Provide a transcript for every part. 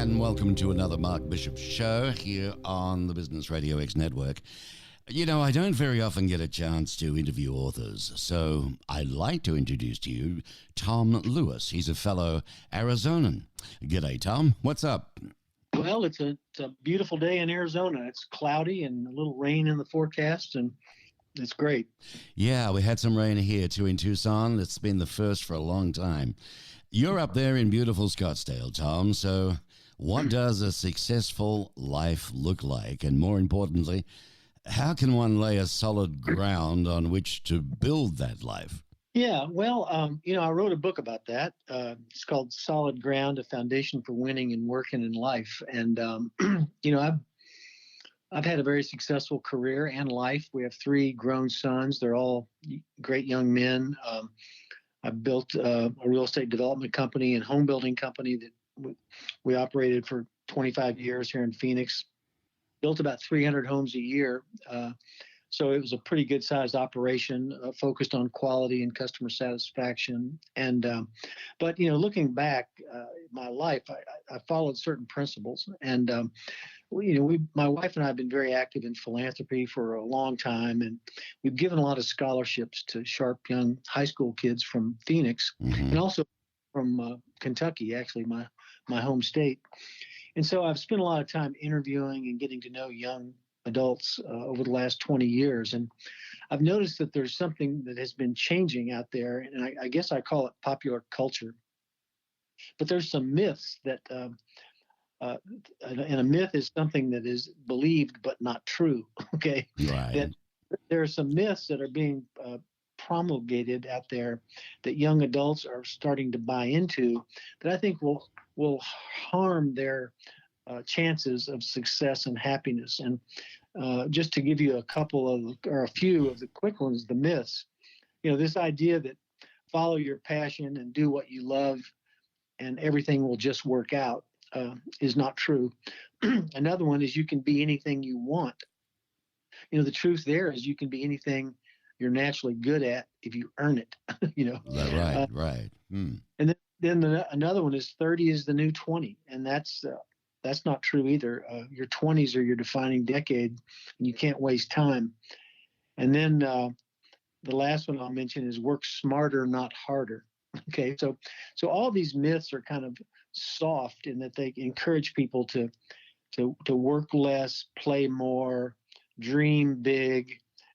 and welcome to another Mark Bishop show here on the Business Radio X network. You know, I don't very often get a chance to interview authors, so I'd like to introduce to you Tom Lewis. He's a fellow Arizonan. G'day, Tom. What's up? Well, it's a beautiful day in Arizona. It's cloudy and a little rain in the forecast, and it's great. Yeah, we had some rain here too in Tucson. It's been the first for a long time. You're up there in beautiful Scottsdale, Tom, so what does a successful life look like? And more importantly, how can one lay a solid ground on which to build that life? Yeah, well, I wrote a book about that. It's called Solid Ground, A Foundation for Winning and Working in Life. And, I've had a very successful career and life. We have 3 grown sons. They're all great young men. I built a real estate development company and home building company that we operated for 25 years here in Phoenix. Built about 300 homes a year. So it was a pretty good sized operation, focused on quality and customer satisfaction. And, but looking back, my life, I followed certain principles. And, my wife and I have been very active in philanthropy for a long time. And we've given a lot of scholarships to sharp young high school kids from Phoenix and also from Kentucky, actually, my home state. And so I've spent a lot of time interviewing and getting to know young adults over the last 20 years. And I've noticed that there's something that has been changing out there. And I guess I call it popular culture. But there's some myths that, and a myth is something that is believed but not true. Okay. Right. That there are some myths that are being promulgated out there that young adults are starting to buy into that I think will harm their chances of success and happiness. And just to give you a few of the quick ones, the myths, this idea that follow your passion and do what you love and everything will just work out is not true. Another one is you can be anything you want. The truth there is you can be anything you're naturally good at if you earn it. Right. And then another one is 30 is the new 20, and that's not true either. Your 20s are your defining decade, and you can't waste time. And then the last one I'll mention is work smarter, not harder. Okay, so all these myths are kind of soft in that they encourage people to work less, play more, dream big,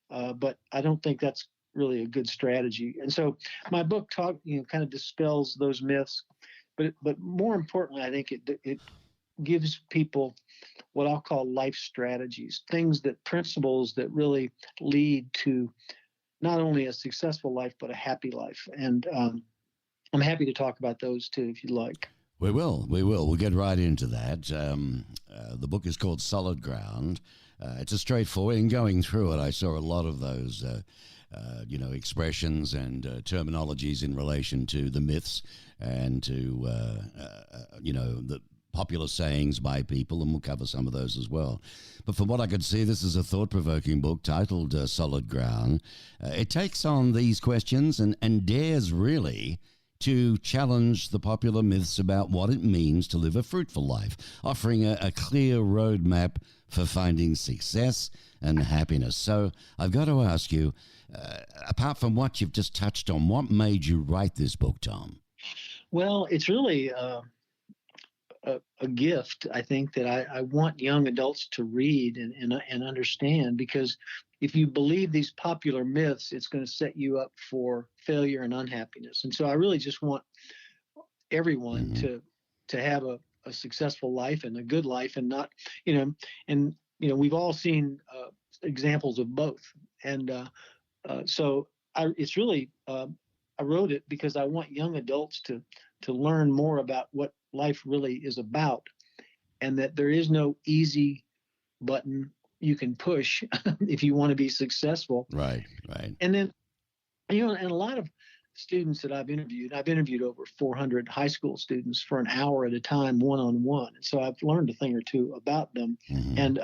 but I don't think that's really a good strategy. And so my book kind of dispels those myths, but more importantly, I think it gives people what I'll call life strategies, principles that really lead to not only a successful life, but a happy life. And I'm happy to talk about those too, if you'd like. We will. We'll get right into that. The book is called Solid Ground. It's a straightforward, in going through it, I saw a lot of those, expressions and terminologies in relation to the myths and to, the popular sayings by people, and we'll cover some of those as well. But from what I could see, this is a thought-provoking book titled Solid Ground. It takes on these questions and dares really to challenge the popular myths about what it means to live a fruitful life, offering a clear roadmap for finding success and happiness. So I've got to ask you, apart from what you've just touched on, what made you write this book, Tom? Well, it's really a gift, I think, that I want young adults to read and understand, because if you believe these popular myths, it's going to set you up for failure and unhappiness. And so I really just want everyone to have a successful life and a good life, and not, we've all seen examples of both. And it's really, I wrote it because I want young adults to learn more about what life really is about, and that there is no easy button you can push if you want to be successful. Right. And then, and a lot of students that I've interviewed over 400 high school students for an hour at a time, one-on-one. And so I've learned a thing or two about them. And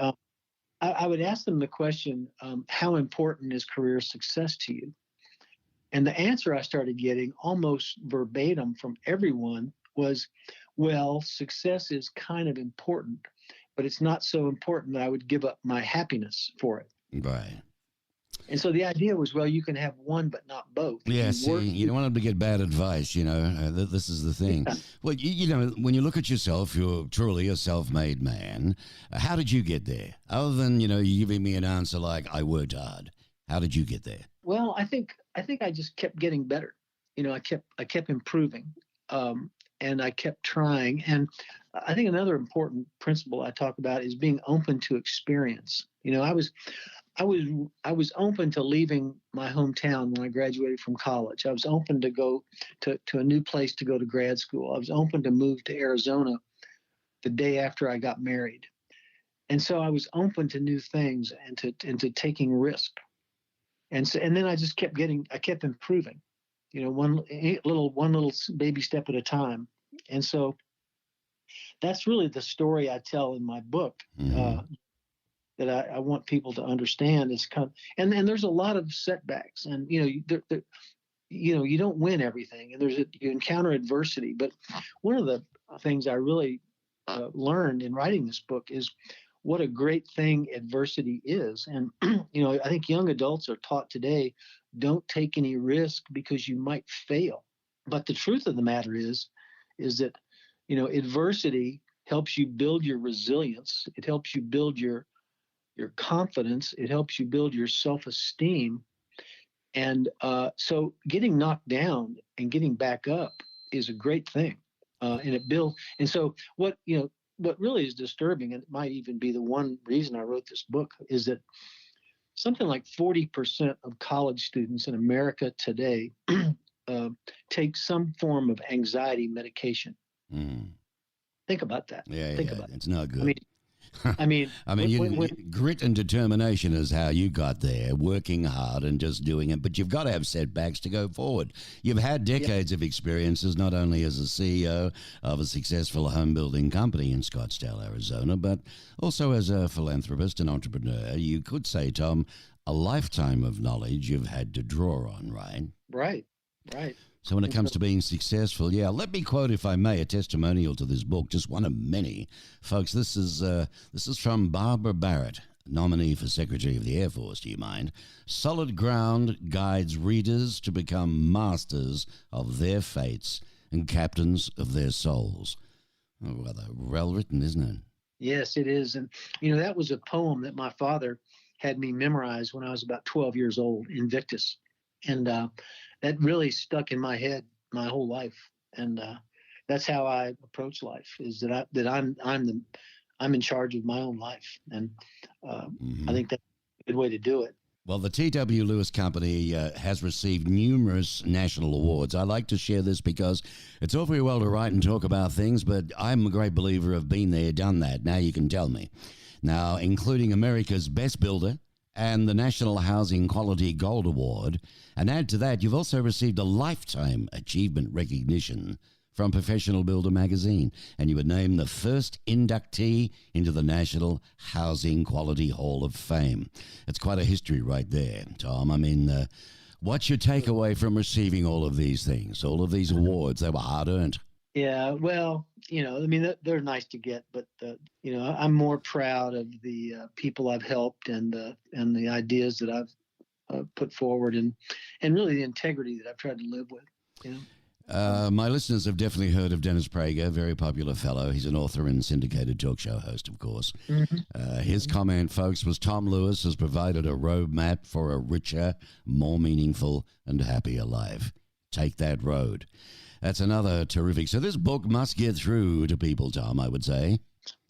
I would ask them the question, how important is career success to you? And the answer I started getting almost verbatim from everyone was, Well, success is kind of important, but it's not so important that I would give up my happiness for it. Right. And so the idea was, well, you can have one, but not both. If Yeah, you see, work, you don't want them to get bad advice, this is the thing. yeah. Well, when you look at yourself, you're truly a self-made man. How did you get there? Other than, you giving me an answer like, I worked hard. How did you get there? Well, I think I just kept getting better. I kept improving, and I kept trying. And I think another important principle I talk about is being open to experience. I was open to leaving my hometown when I graduated from college. I was open to go to a new place to go to grad school. I was open to move to Arizona the day after I got married. And so I was open to new things and to taking risk. And then I kept improving, one little baby step at a time. And so that's really the story I tell in my book. Mm-hmm. That I want people to understand is and there's a lot of setbacks, and you don't win everything, and you encounter adversity. But one of the things I really learned in writing this book is what a great thing adversity is. And I think young adults are taught today, don't take any risk because you might fail. But the truth of the matter is that adversity helps you build your resilience. It helps you build your confidence. It helps you build your self-esteem. And so getting knocked down and getting back up is a great thing. And it builds. And so what really is disturbing, and it might even be the one reason I wrote this book, is that something like 40% of college students in America today take some form of anxiety medication. Mm. Think about that. Think about it. It's not good. I mean, grit and determination is how you got there, working hard and just doing it. But you've got to have setbacks to go forward. You've had decades of experiences, not only as a CEO of a successful home building company in Scottsdale, Arizona, but also as a philanthropist and entrepreneur. You could say, Tom, a lifetime of knowledge you've had to draw on, right? Right. So when it comes to being successful, let me quote, if I may, a testimonial to this book, just one of many. Folks, this is from Barbara Barrett, nominee for Secretary of the Air Force, do you mind? Solid ground guides readers to become masters of their fates and captains of their souls. Oh, rather well written, isn't it? Yes, it is. And, that was a poem that my father had me memorize when I was about 12 years old, Invictus. And that really stuck in my head my whole life. And that's how I approach life, is that I'm in charge of my own life. And I think that's a good way to do it. Well, the T.W. Lewis Company has received numerous national awards. I like to share this because it's all very well to write and talk about things, but I'm a great believer of been there, done that. Now you can tell me. Now, including America's Best Builder and the National Housing Quality Gold Award. And add to that, you've also received a Lifetime Achievement recognition from Professional Builder magazine, and you were named the first inductee into the National Housing Quality Hall of Fame. It's quite a history right there, Tom. I mean, what's your takeaway from receiving all of these things, all of these awards? They were hard-earned. Yeah, well, they're nice to get, but I'm more proud of the people I've helped and the ideas that I've put forward, and really the integrity that I've tried to live with. My listeners have definitely heard of Dennis Prager, very popular fellow. He's an author and syndicated talk show host, of course. Mm-hmm. His comment, folks, was Tom Lewis has provided a roadmap for a richer, more meaningful, and happier life. Take that road. That's another terrific. So this book must get through to people, Tom, I would say.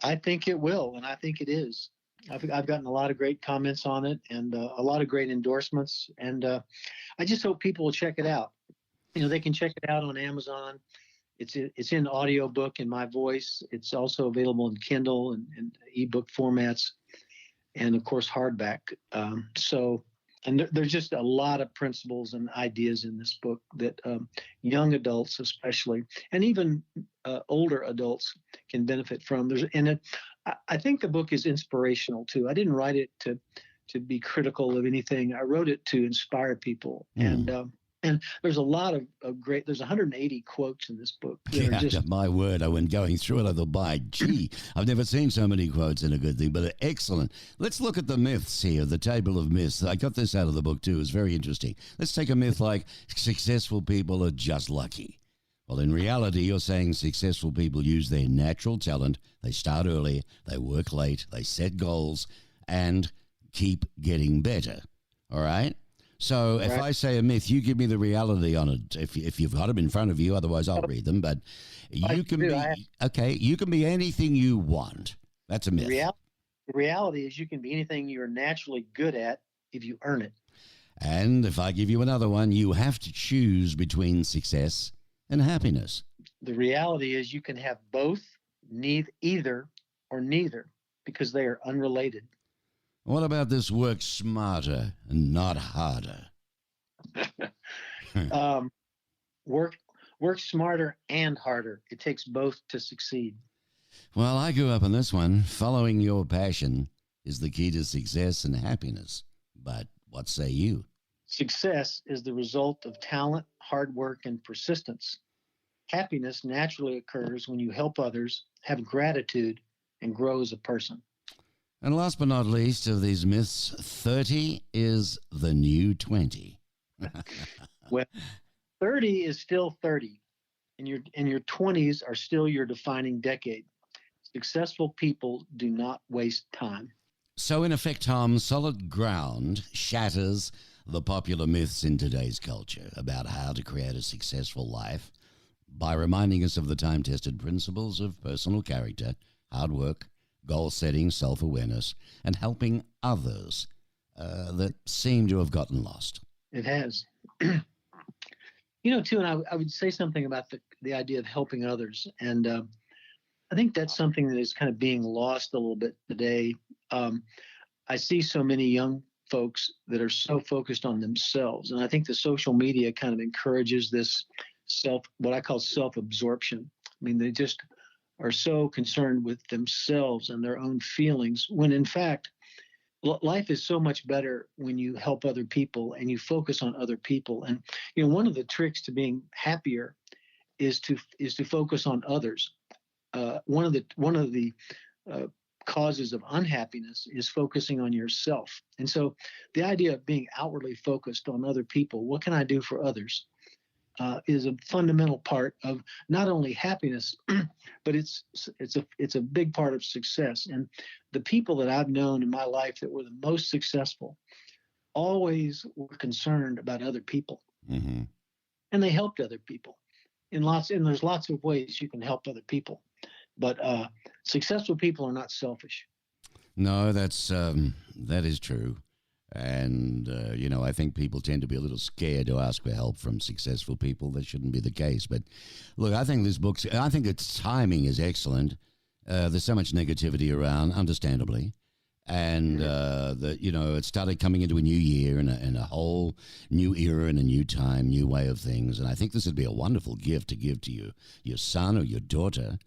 I think it will, and I think it is. I've gotten a lot of great comments on it, and a lot of great endorsements, and I just hope people will check it out. They can check it out on Amazon. It's in audiobook in my voice. It's also available in Kindle and ebook formats, and of course hardback. And there's just a lot of principles and ideas in this book that young adults, especially, and even older adults, can benefit from. I think the book is inspirational too. I didn't write it to be critical of anything. I wrote it to inspire people, and And there's a lot of great, there's 180 quotes in this book that Yeah, are just, my word. I went going through it. I thought, by gee, I've never seen so many quotes in a good thing, but excellent. Let's look at the myths here, the table of myths. I got this out of the book too. It's very interesting. Let's take a myth like successful people are just lucky. Well, in reality, you're saying successful people use their natural talent. They start early, they work late, they set goals, and keep getting better. All right? So if I say a myth, you give me the reality on it. If you've got them in front of you, otherwise I'll read them. But you can be, okay, you can be anything you want. That's a myth. The reality is you can be anything you're naturally good at if you earn it. And if I give you another one, you have to choose between success and happiness. The reality is you can have both, either or neither, because they are unrelated. What about this work smarter and not harder? Work smarter and harder. It takes both to succeed. Well, I grew up on this one. Following your passion is the key to success and happiness. But what say you? Success is the result of talent, hard work, and persistence. Happiness naturally occurs when you help others, have gratitude, and grow as a person. And last but not least of these myths, 30 is the new 20. Well, 30 is still 30, and your 20s are still your defining decade. Successful people do not waste time. So in effect, Tom, Solid Ground shatters the popular myths in today's culture about how to create a successful life by reminding us of the time-tested principles of personal character, hard work, goal setting, self-awareness, and helping others that seem to have gotten lost. It has. Too, and I would say something about the idea of helping others. And I think that's something that is kind of being lost a little bit today. I see so many young folks that are so focused on themselves. And I think the social media kind of encourages this what I call self-absorption. I mean, they just are so concerned with themselves and their own feelings, when in fact, life is so much better when you help other people and you focus on other people. And one of the tricks to being happier is to focus on others. One of the causes of unhappiness is focusing on yourself. And so the idea of being outwardly focused on other people, what can I do for others, is a fundamental part of not only happiness, but it's a big part of success. And the people that I've known in my life that were the most successful always were concerned about other people, and they helped other people and there's lots of ways you can help other people. But successful people are not selfish. No, that is true. And, I think people tend to be a little scared to ask for help from successful people. That shouldn't be the case. But look, I think I think its timing is excellent. There's so much negativity around, understandably. And, it started coming into a new year and a whole new era and a new time, new way of things. And I think this would be a wonderful gift to give to your son or your daughter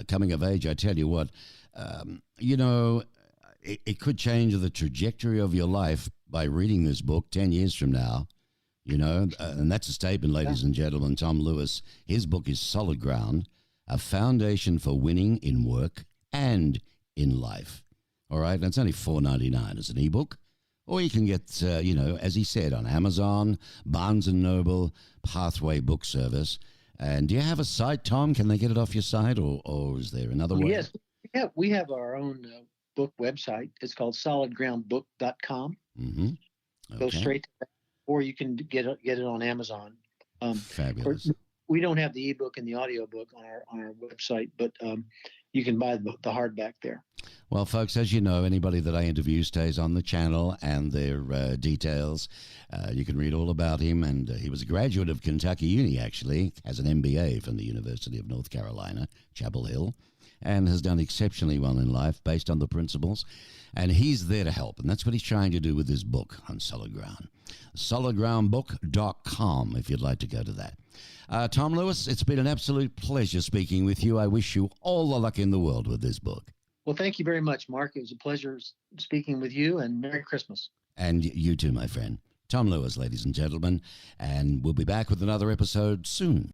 coming of age. I tell you what, it could change the trajectory of your life by reading this book 10 years from now, and that's a statement, ladies and gentlemen. Tom Lewis, his book is Solid Ground, A Foundation for Winning in Work and in Life. All right, and it's only $4.99 as an ebook, or you can get, as he said, on Amazon, Barnes & Noble, Pathway Book Service. And do you have a site, Tom? Can they get it off your site, or is there another way? Yes, we have our own book website. It's called solidgroundbook.com. Mm-hmm. Okay. Go straight to that, or you can get it on Amazon. Fabulous. We don't have the ebook and the audiobook on our website, but you can buy the hardback there. Well, folks, as you know, anybody that I interview stays on the channel, and their details, you can read all about him. And he was a graduate of Kentucky Uni, actually, has an MBA from the University of North Carolina, Chapel Hill, and has done exceptionally well in life based on the principles. And he's there to help, and that's what he's trying to do with his book on Solid Ground. solidgroundbook.com, if you'd like to go to that. Tom Lewis, it's been an absolute pleasure speaking with you. I wish you all the luck in the world with this book. Well, thank you very much, Mark. It was a pleasure speaking with you, and Merry Christmas. And you too, my friend. Tom Lewis, ladies and gentlemen, and we'll be back with another episode soon.